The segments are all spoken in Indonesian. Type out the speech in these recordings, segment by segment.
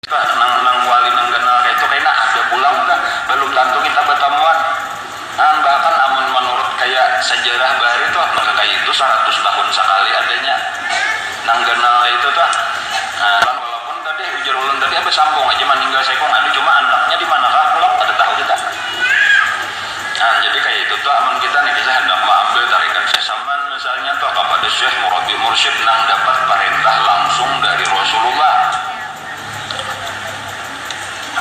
nang wali nang kenal itu kayaknya ada pulang dah belum tentu kita bertemuan. Bahkan amun menurut kayak sejarah bari tuh kayak itu 100 tahun sekali adanya nang kenal itu tuh. Walaupun tadi ujar ulun tadi apa sambung aja meninggal sekong ada cuma anaknya di manakah pulang pada tahu kita. Jadi kayak itu tuh amun kita nih bisa hendak mengambil tarikan sesaman misalnya tuh kepada Syekh Murabi Mursyid nang dapat perintah langsung dari Rasulullah.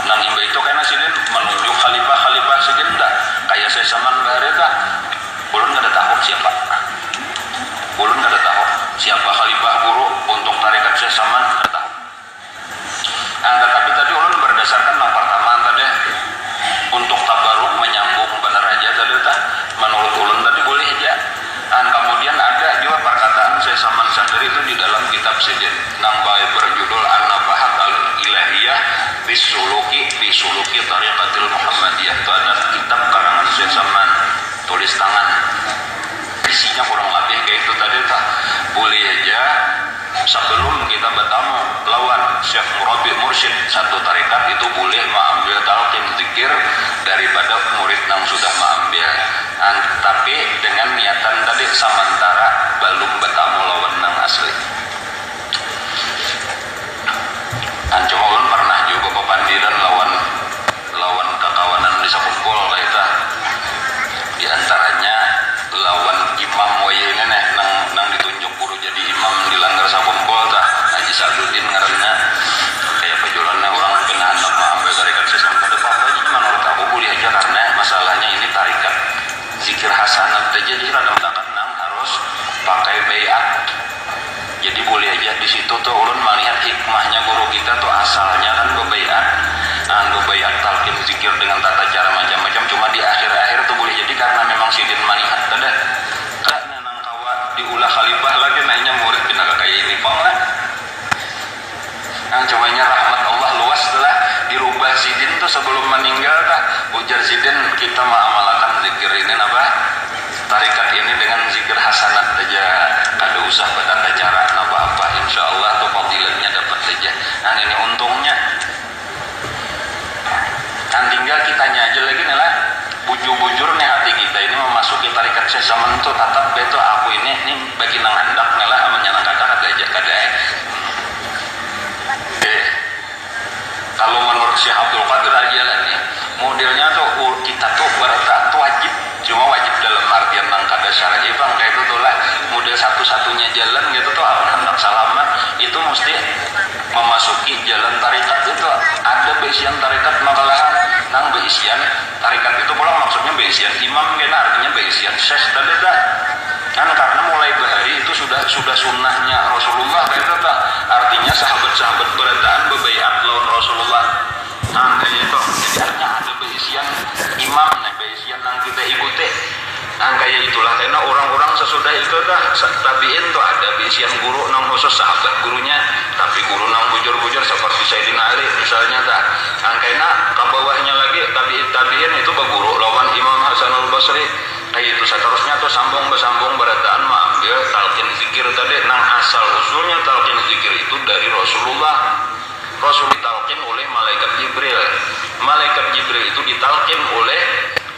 Nang imba itu karena sidin menunjuk khalifah sidin dah kayak sesaman bahari dah ulun nggak ada tahu siapa khalifah guru untuk tarikat sesaman nggak tahu. Tapi tadi ulun berdasarkan yang pertama tadi untuk tabaruk menyambung benar aja tadi dah menurut ulun tadi boleh aja. Kemudian ada juga perkataan sesaman sendiri itu di dalam kitab sidin nang baik berjudul An-Nabahat Al-Ilahiyah Bisuluki Tariqatil Muhammadiyah. Itu ada kitab karangan sesaman tulis tangan, isinya kurang lebih kayak itu tadi tak boleh aja sebelum kita bertamu lawan Syekh Murabi Mursyid satu tarikat itu boleh mengambil talqin zikir daripada murid yang sudah mengambil. Tapi dengan niatan tadi sementara belum bertamu lawan yang asli. Cuma ulun pernah juga pepandiran lawan kekawanan di sakumpul kayak itu. Di antaranya lawan imam waya ini nang ditunjuk guru jadi imam di langgar sakumpul tah Haji Saduddin ngaranna kayak pejulannya orang kena hendak mengambil tarikat sesam pada apa ini menurut aku boleh aja karena masalahnya ini tarikat zikir hasanat aja jadi rada mutakan nang harus pakai bayat. Jadi boleh aja di situ tuh ulun melihat hikmahnya guru kita tuh asalnya kan bebayat talqin zikir dengan tata cara macam-macam cuma di akhir-akhir tuh boleh jadi karena memang sidin manihat tada karena nang kawa diulah khalifah lagi nanya murid kena kayak ini pong lah. Cumanya rahmat Allah luas telah dirubah sidin tuh sebelum meninggal dah ujar sidin kita mengamalkan zikir ini apa tarikat ini dengan zikir hasanat aja kada usah bertata cara apa-apa insyaallah tuh fadilatnya dapat saja. Ini untungnya tinggal kitanya aja lagi nih lah bujur-bujur nih hati kita ini memasuki tarikat sesaman tuh tatap betul aku ini bagi nang hendak nih lah menyenang kakak kada kalau menurut Syekh Abdul Qadir aja lah nih modelnya tuh kita tuh berarti tuh wajib dalam artian nang kada syar'i bang kayak itu tuh lah model satu-satunya jalan gitu tuh hendak salaman itu mesti memasuki jalan tarikat itu ada beisian tarikat makalahan nang beisian tarikat itu pulang maksudnya beisian imam kena artinya beisian syekh tadi dah kan karena mulai bahari itu sudah sunnahnya Rasulullah kayak itu dah artinya sahabat-sahabat beradaan bebayat lawan Rasulullah kayak itu jadi artinya ada beisian imam nih beisian nang kita ikuti kayak itulah karena orang-orang sesudah itu dah tabiin tuh ada beisian guru nang khusus sahabat gurunya tapi guru nang bujur-bujur seperti Sayyidina Ali misalnya dah karena ke bawahnya lagi tabiin itu berguru lawan Imam Hasanul Basri kayak itu seterusnya tuh sambung berataan mengambil talqin zikir tadi nang asal usulnya talqin zikir itu dari Rasulullah. Rasul ditalqin oleh malaikat Jibril itu ditalqin oleh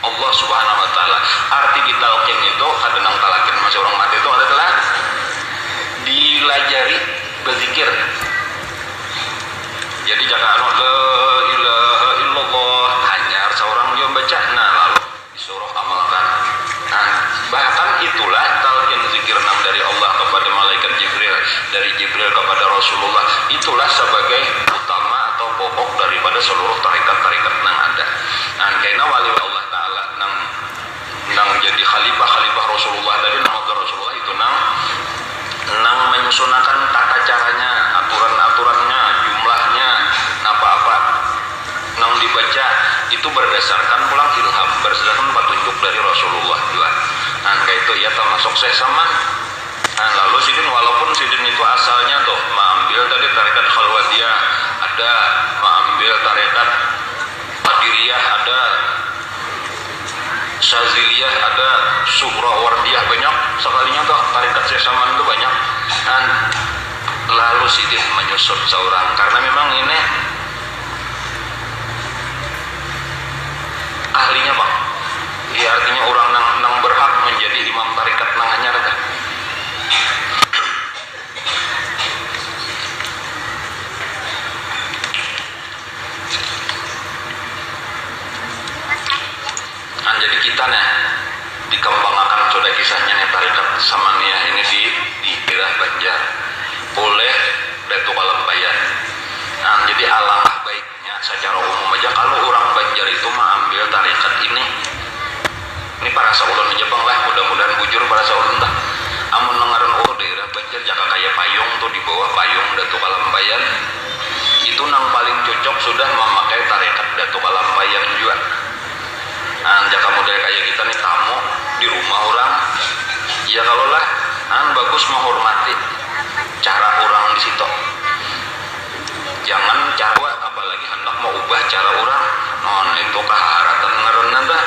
Allah Subhanahu wa taala. Arti ditalqin itu kada nang talakin masih orang mati itu adalah dilajari berzikir. Jadi jangan la ilaha illallah hanya seorang yang baca lalu disuruh amalkan. Bahkan itulah talqin zikir nam dari Allah kepada malaikat Jibril, dari Jibril kepada Rasulullah. Itulah sebagai utama atau pokok daripada seluruh tarikat-tarikat nang ada. Karena wali Allah taala nang jadi khalifah Rasulullah dari nama Rasulullah itu nang menyusunkan tata caranya, aturan-aturannya, jumlahnya, apa-apa nang dibaca itu berdasarkan pulang ilham, berdasarkan petunjuk dari Rasulullah juga. Kayak itu ya termasuk sesaman. Lalu sidin walaupun sidin itu asalnya tuh mengambil tadi tarikat Khalwatiyah ada, mengambil tarikat Qadiriyah ada, Syaziliyah ada, Suhrawardiyah banyak sekalinya tuh tarikat sesaman itu banyak. Lalu sidin menyusup seorang karena memang ini kita nih dikembangkan sudah kisahnya nih tarikat Samaniyah ini di daerah Banjar oleh Datuk Alambayan. Nah, jadi alangkah baiknya secara umum aja kalau orang Banjar itu mengambil tarikat ini para saulun aja bang lah, mudah-mudahan bujur para saulun dah. Amun nengaran daerah Banjar jaka kaya payung tuh di bawah payung Datuk Alambayan itu nang paling cocok sudah memakai tarikat Datuk Alambayan juga. Nah, jaka model kayak kita nih tamu di rumah orang, ya kalau lah, bagus menghormati cara orang di situ. Jangan cara apalagi hendak mau ubah cara orang, non itu keharatan ngareunna dah.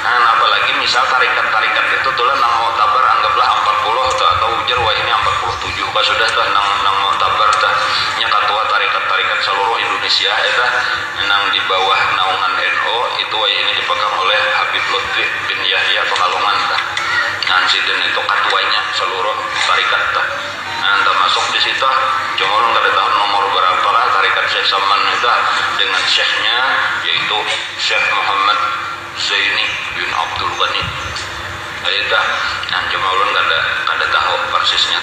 Nah, apalagi misal tarikat-tarikat itu tuh nang mau tabar anggaplah 40 atau ujar wah ini 47 sudah tuh nang mau tabar dah. Nya ketua tarikat-tarikat seluruh Indonesia eta nang di bawah naungan NU itu wah ini dipegang oleh Habib Lutfi bin Yahya Pekalongan dah. Nah, insiden itu ketuanya seluruh tarikat dah. Nah, termasuk di situ cuma orang kada tahu nomor berapa lah tarikat Syekh Saman itu dengan syekhnya yaitu Syekh Muhammad Zaini bin Abdul Ghani. Itu nah cuma orang kada tahu persisnya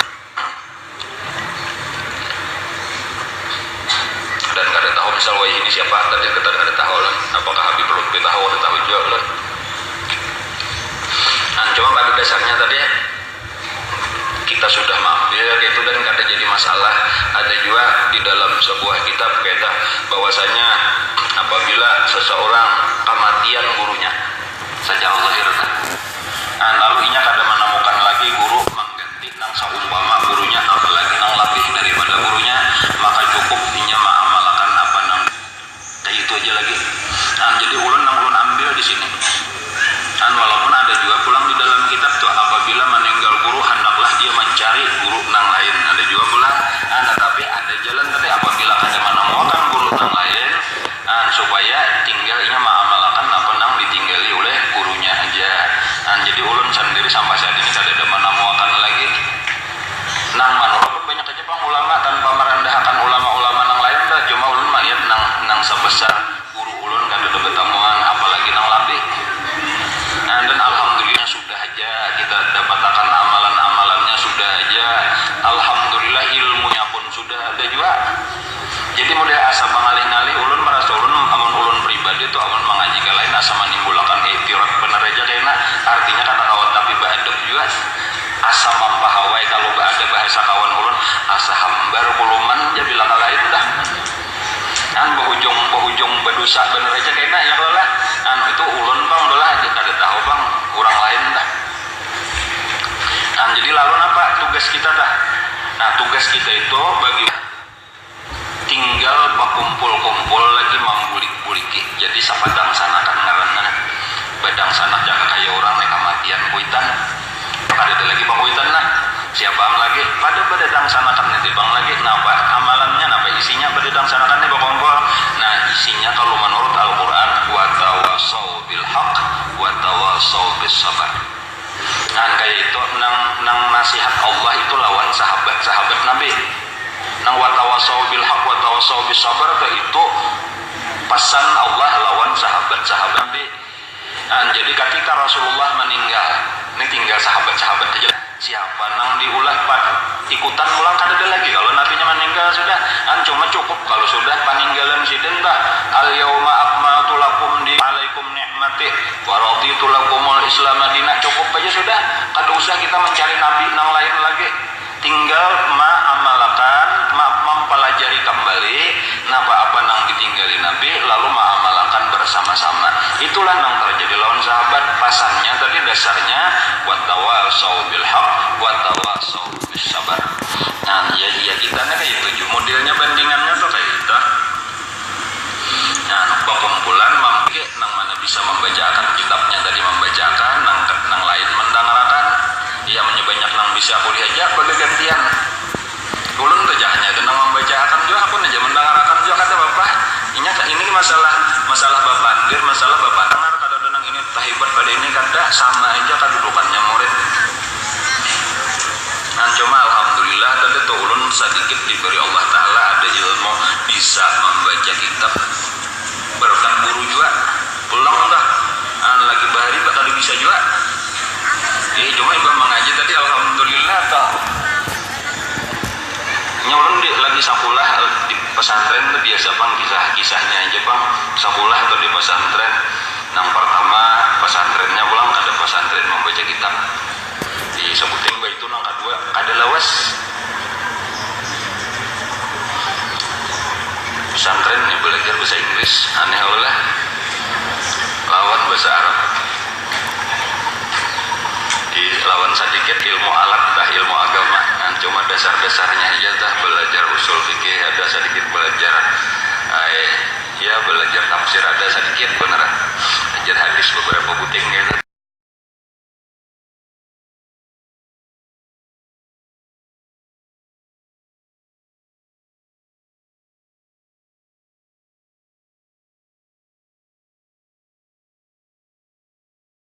dan kada tahu misal wah ini siapa tadi kita kada tahu lah apakah Habib Lutfi tahu kada tahu juga lah. Nah, cuma pada dasarnya tadi kita sudah mampir gitu dan kada jadi masalah. Ada juga di dalam sebuah kitab kata bahwasanya apabila seseorang kematian gurunya secara lahir, nah, lalu inya kada menemukan lagi guru mengganti nang saumpama gurunya apalagi nang lebih daripada gurunya, maka cukup inya mengamalkan apa nang kayak itu aja lagi. Nah, jadi ulun ambil di sini. Dan walaupun ada juga pulang di dalam kitab tuh apabila meninggal guru hendaklah dia mencari guru nang lain. Ada juga pulang, tetapi ada jalan tadi apabila ada menemukan guru nang lain, supaya tinggalnya mengamalkan apa nang ditinggali oleh gurunya aja. Jadi ulun sendiri sampai saat ini kada ada menemukan lagi nang menurut banyak aja bang ulama tanpa merendahkan ulama-ulama nang lain dah. Cuma ulun melihat nang sebesar guru ulun kada ada ketemuan apalagi nang lebih. Dan alhamdulillah sudah aja kita dapatkan amalan-amalannya sudah aja. Alhamdulillah ilmunya pun sudah ada juga. Jadi mulai asa mengalih-alih ulun merasa ulun amun ulun pribadi itu amun mengaji ke lain asa menimbulkan itirat bener aja kayaknya artinya kata kawan tapi bahadab juga asa mampahawai kalau ada bahasa kawan ulun asa hambar kuluman ya bilang ke lain dah. Kan bahujung berdosa bener aja kayaknya ya kalau lah. Itu ulun bang dolah kada tahu bang orang lain dah. Nah, jadi lalu apa tugas kita dah? Nah, tugas kita itu bagi tinggal berkumpul-kumpul lagi membulik-buliki. Jadi sapadang sanakan ngaranna badang sana jaga kaya orang mereka matian kuitan. Kada lagi pakuitan nah. Siapa lagi pada dang sanakan nanti bang lagi napa amalannya napa isinya dang sanakan nih berkumpul. Nah, isinya kalau menurut Al-Qur'an wa tawasau bil haq wa tawasau bis sabar. Nah, kayak itu nang nasihat Allah itu lawan sahabat-sahabat Nabi. Nang wa tawasau bil haq wa tawasau bis sabar itu pesan Allah lawan sahabat-sahabat Nabi. Nah, jadi ketika Rasulullah meninggal, ini tinggal sahabat-sahabat aja. Siapa nang diulah ikutan ulang kada ada lagi kalau nabinya meninggal sudah cuma cukup kalau sudah peninggalan sidin dah al yauma akmaltu lakum di alaikum ni'mati wa raditu lakumul islam madinah cukup aja sudah kada usah kita mencari nabi nang lain lagi tinggal amalkan mempelajari kembali napa apa nang ditinggali nabi lalu amalkan bersama-sama. Itulah yang terjadi lawan sahabat pasannya tadi dasarnya wa tawasau bil haq wa tawasau bis sabar. Nah, ya kita kayak itu modelnya bandingannya tuh kayak gitu. Nah, perkumpulan mampu nang mana bisa membacakan kitabnya tadi membacakan nang lain mendengarkan ia banyak nang bisa kuliah aja bergantian. Ulun tuh hanya tentang membacakan juga aku aja mendengarkan juga kata bapak ini masalah bapak andir masalah bapak dengar kada nang ini tahibat pada ini kada sama aja kedudukannya murid. Nah, cuma alhamdulillah tadi tuh ulun sedikit diberi Allah Ta'ala ada ilmu bisa membaca kitab berkat guru juga pulang dah lagi bahari tadi bang kisah-kisahnya aja bang sekolah atau di pesantren. Yang pertama pesantrennya pulang ada pesantren membaca kitab disebutin bahwa itu. Yang kedua ada lawas pesantren nih belajar bahasa Inggris aneh oleh lawan bahasa Arab lawan sedikit ilmu alat dah ilmu agama nah, cuma dasar-dasarnya aja dah belajar usul fikih ada sedikit belajar